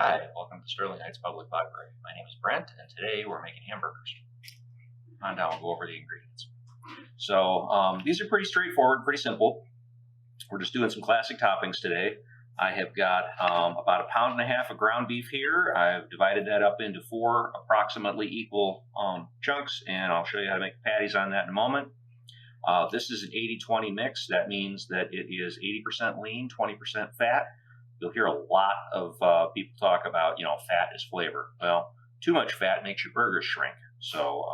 Hi, welcome to Sterling Heights Public Library. My name is Brent, and today we're making hamburgers. Come on down, we'll go over the ingredients. So these are pretty straightforward, pretty simple. We're just doing some classic toppings today. I have got about 1.5 pounds of ground beef here. I've divided that up into 4 approximately equal chunks, and I'll show you how to make patties on that in a moment. This is an 80-20 mix. That means that it is 80% lean, 20% fat. You'll hear a lot of people talk about, fat is flavor. Well, too much fat makes your burgers shrink. So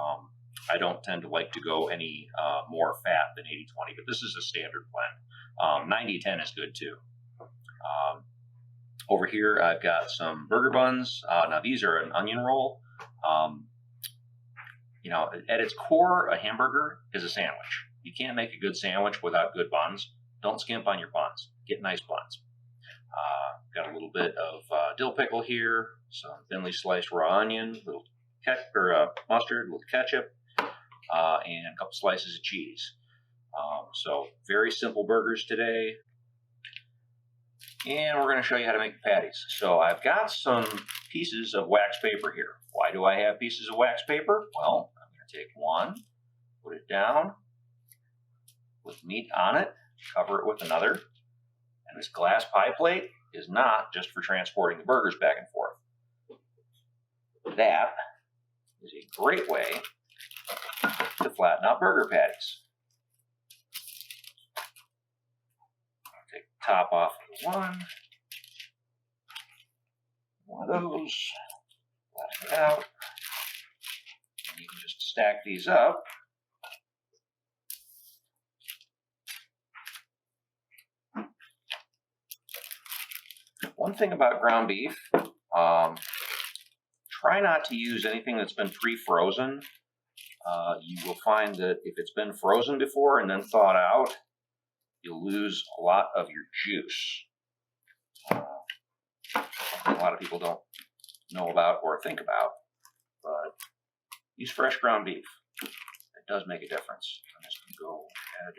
I don't tend to like to go any more fat than 80-20, but this is a standard blend. 90-10 is good too. Over here, I've got some burger buns. Now, these are an onion roll. At its core, a hamburger is a sandwich. You can't make a good sandwich without good buns. Don't skimp on your buns. Get nice buns. Got a little bit of dill pickle here, some thinly sliced raw onion, little mustard, a little ketchup, and a couple slices of cheese. So very simple burgers today. And we're going to show you how to make the patties. So I've got some pieces of wax paper here. Why do I have pieces of wax paper? Well, I'm going to take one, put it down with meat on it, cover it with another. And this glass pie plate is not just for transporting the burgers back and forth. That is a great way to flatten out burger patties. Take the top off of one of those, flatten it out, and you can just stack these up. One thing about ground beef, try not to use anything that's been pre-frozen. You will find that if it's been frozen before and then thawed out, you'll lose a lot of your juice. A lot of people don't know about or think about, but use fresh ground beef. It does make a difference. I'm just going to go ahead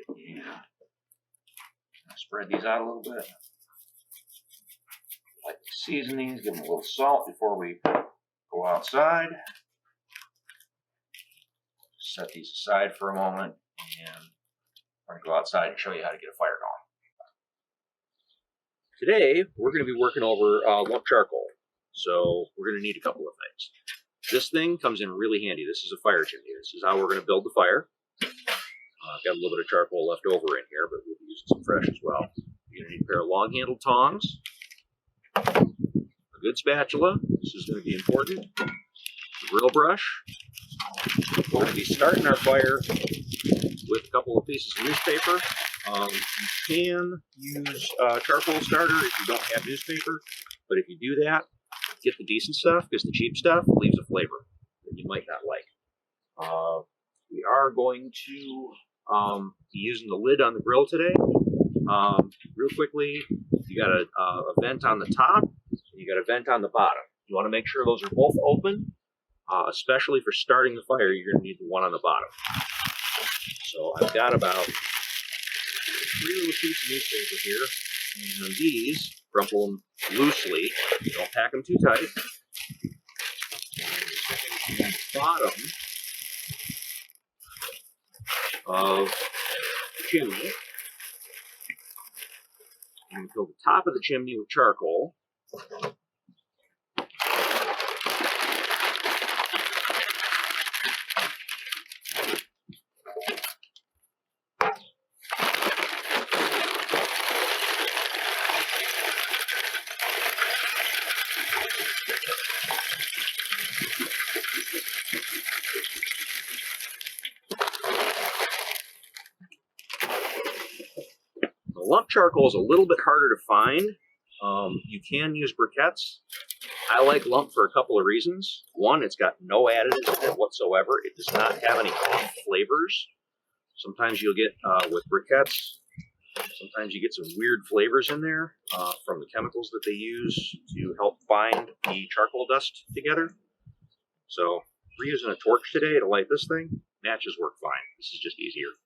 and spread these out a little bit. Like to season these, give them a little salt before we go outside. Set these aside for a moment, and we're going to go outside and show you how to get a fire going. Today, we're going to be working over lump charcoal, so we're going to need a couple of things. This thing comes in really handy. This is a fire chimney. This is how we're going to build the fire. I've got a little bit of charcoal left over in here, but we'll be using some fresh as well. You're going to need a pair of long-handled tongs, a good spatula. This is going to be important. A grill brush. We're going to be starting our fire with a couple of pieces of newspaper. You can use charcoal starter if you don't have newspaper, but if you do that, get the decent stuff, because the cheap stuff leaves a flavor that you might not like. We are going to be using the lid on the grill today. Real quickly, you got a vent on the top, and you got a vent on the bottom. You want to make sure those are both open, especially for starting the fire. You're going to need the one on the bottom. So I've got about 3 little sheets of newspaper here, and these, crumple them loosely. Don't pack them too tight. And the bottom of the chimney. I'm going to fill the top of the chimney with charcoal. Lump charcoal is a little bit harder to find. You can use briquettes. I like lump for a couple of reasons. One, it's got no additives in it whatsoever. It does not have any off flavors. Sometimes you'll get, with briquettes, sometimes you get some weird flavors in there from the chemicals that they use to help bind the charcoal dust together. So we're using a torch today to light this thing. Matches work fine. This is just easier.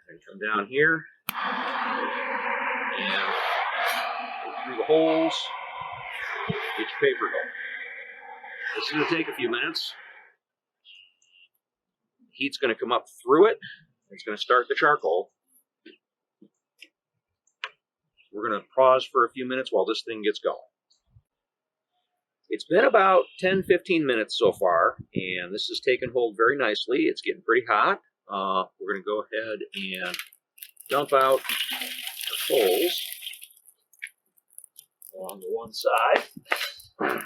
And come down here and through the holes Get your paper going. This is going to take a few minutes. Heat's going to come up through it. It's going to start the charcoal. We're going to pause for a few minutes while this thing gets going. It's been about 10-15 minutes so far, and this has taken hold very nicely. It's getting pretty hot. We're going to go ahead and dump out the coals along the one side. I'm going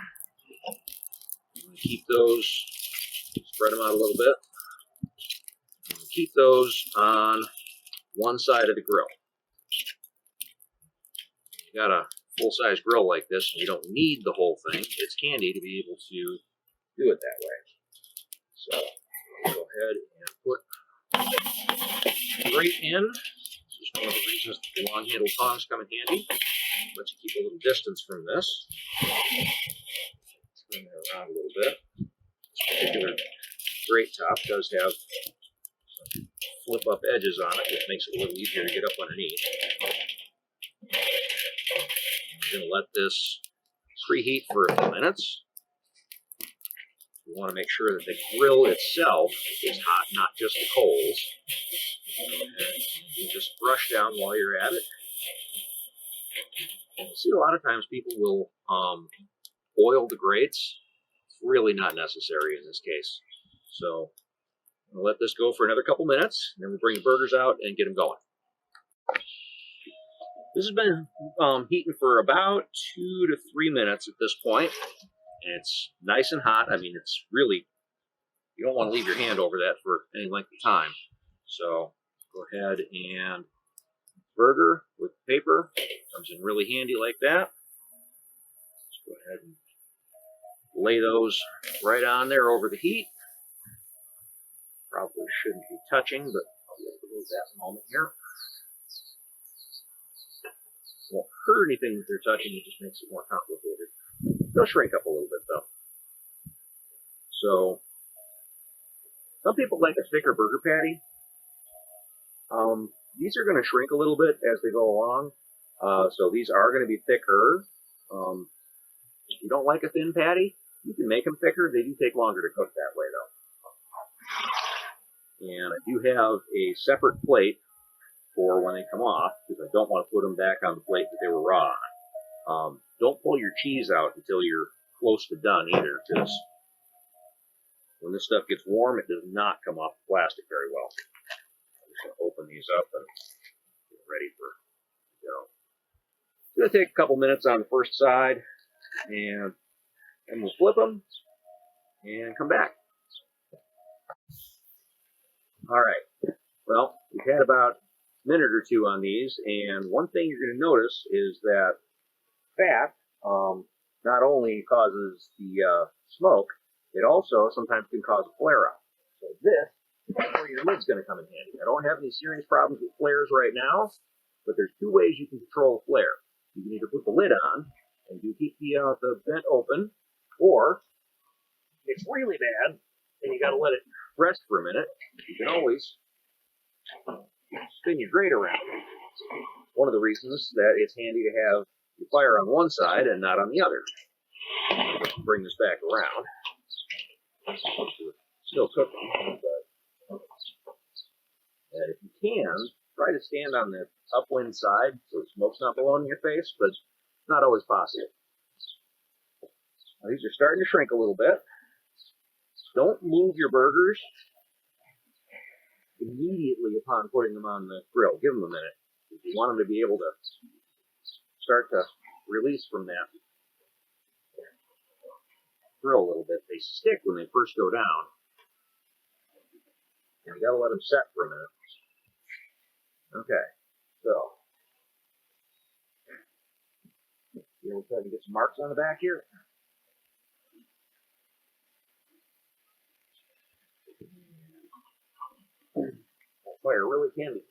to keep those, spread them out a little bit. Keep those on one side of the grill. You got a full-size grill like this, and you don't need the whole thing. It's handy to be able to do it that way. So I'll go ahead and put the grate in. This is one of the reasons the long-handled tongs come in handy. Lets you keep a little distance from this. Turn that around a little bit. This particular grate top does have some flip-up edges on it, which makes it a little easier to get up underneath. I'm going to let this preheat for a few minutes. We want to make sure that the grill itself is hot, not just the coals. And you just brush down while you're at it. You see, a lot of times people will oil the grates. It's really not necessary in this case. So I'm going to let this go for another couple minutes, and then we'll bring the burgers out and get them going. This has been heating for about 2 to 3 minutes at this point, and it's nice and hot. I mean, it's really, you don't want to leave your hand over that for any length of time. So go ahead and burger with paper comes in really handy like that. Let's go ahead and lay those right on there over the heat. Probably shouldn't be touching, but I'll be able to move that in a moment here. Won't hurt anything that they're touching, it just makes it more complicated. They'll shrink up a little bit though. So, some people like a thicker burger patty. These are going to shrink a little bit as they go along. So these are going to be thicker. If you don't like a thin patty, you can make them thicker. They do take longer to cook that way though. And I do have a separate plate for when they come off, because I don't want to put them back on the plate that they were raw on. Don't pull your cheese out until you're close to done either, because when this stuff gets warm, it does not come off the plastic very well. I'm just going to open these up and get ready for go. It's going to take a couple minutes on the first side, and then we'll flip them and come back. All right. Well, we've had about minute or two on these, and one thing you're going to notice is that fat not only causes the smoke, it also sometimes can cause a flare up. So this is where your lid's going to come in handy. I don't have any serious problems with flares right now, but there's two ways you can control a flare. You can either put the lid on and you keep the vent open, or if it's really bad and you got to let it rest for a minute, you can always spin your grate around. One of the reasons that it's handy to have your fire on one side and not on the other. Let's bring this back around. Still cooking, but and if you can, try to stand on the upwind side so the smoke's not blowing in your face, but it's not always possible. Now, these are starting to shrink a little bit. Don't move your burgers immediately upon putting them on the grill. Give them a minute. If you want them to be able to start to release from that grill a little bit. They stick when they first go down. And you gotta let them set for a minute. Okay, so we'll try to get some marks on the back here. Fire really can be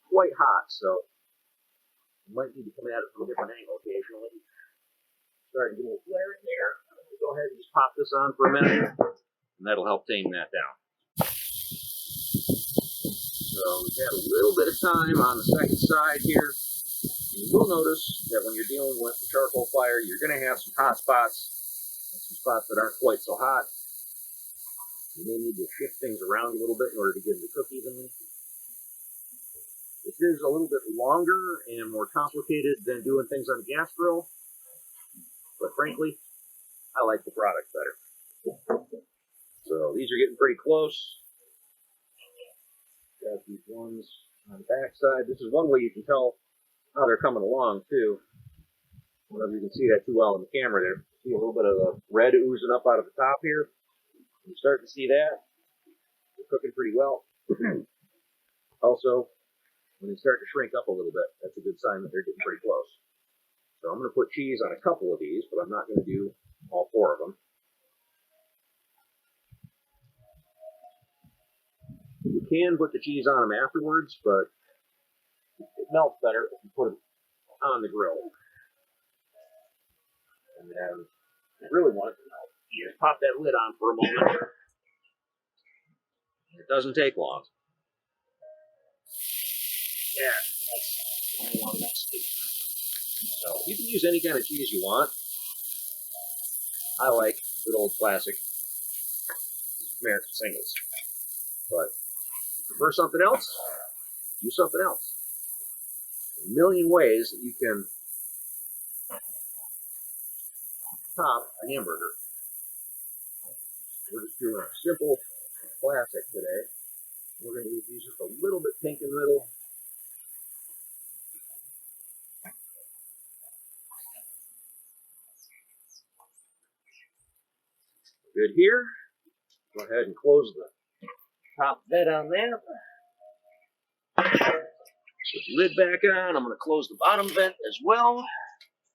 quite hot, so you might need to come at it from a different angle occasionally. Starting to get a little flare in there. Go ahead and just pop this on for a minute, and that'll help tame that down. So we've had a little bit of time on the second side here. You will notice that when you're dealing with the charcoal fire, you're going to have some hot spots and some spots that aren't quite so hot. You may need to shift things around a little bit in order to get them to cook evenly. This is a little bit longer and more complicated than doing things on a gas grill, but frankly, I like the product better. So these are getting pretty close. Got these ones on the back side. This is one way you can tell how they're coming along too. I don't know if you can see that too well in the camera there. See a little bit of the red oozing up out of the top here. You start to see that. They're cooking pretty well. Also, when they start to shrink up a little bit, that's a good sign that they're getting pretty close. So I'm going to put cheese on a couple of these, but I'm not going to do all 4 of them. You can put the cheese on them afterwards, but it melts better if you put it on the grill. And then, if you really want it to melt, you just pop that lid on for a moment. It doesn't take long. Yeah, that's more messy. So you can use any kind of cheese you want. I like good old classic American singles. But if you prefer something else, do something else. A million ways that you can top a hamburger. We're just doing a simple classic today. We're going to leave these just a little bit pink in the middle. Good here. Go ahead and close the top vent on that. Put the lid back on. I'm going to close the bottom vent as well.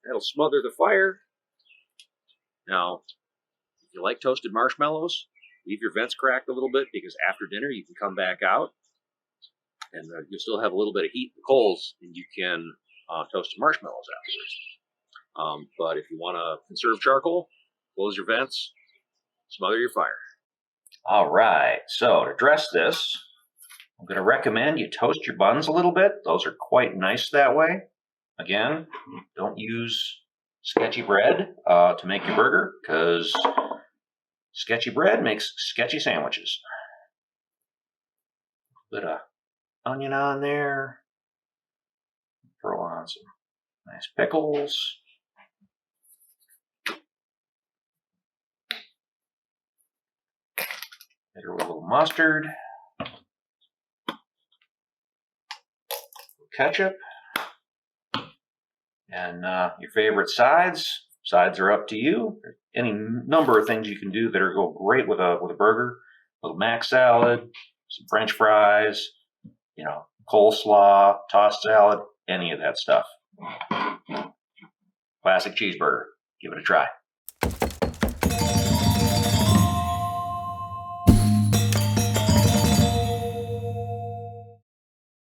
That'll smother the fire. Now, if you like toasted marshmallows, leave your vents cracked a little bit because after dinner you can come back out and you'll still have a little bit of heat in the coals and you can toast the marshmallows afterwards. But if you want to conserve charcoal, close your vents, smother your fire. All right, so to dress this, I'm going to recommend you toast your buns a little bit. Those are quite nice that way. Again, don't use sketchy bread to make your burger because sketchy bread makes sketchy sandwiches. Put a onion on there. Throw on some nice pickles. Hit her with a little mustard. Ketchup. And your favorite sides. Sides are up to you. Any number of things you can do that are go great with a burger. A little mac salad, some French fries, coleslaw, tossed salad, any of that stuff. Classic cheeseburger. Give it a try.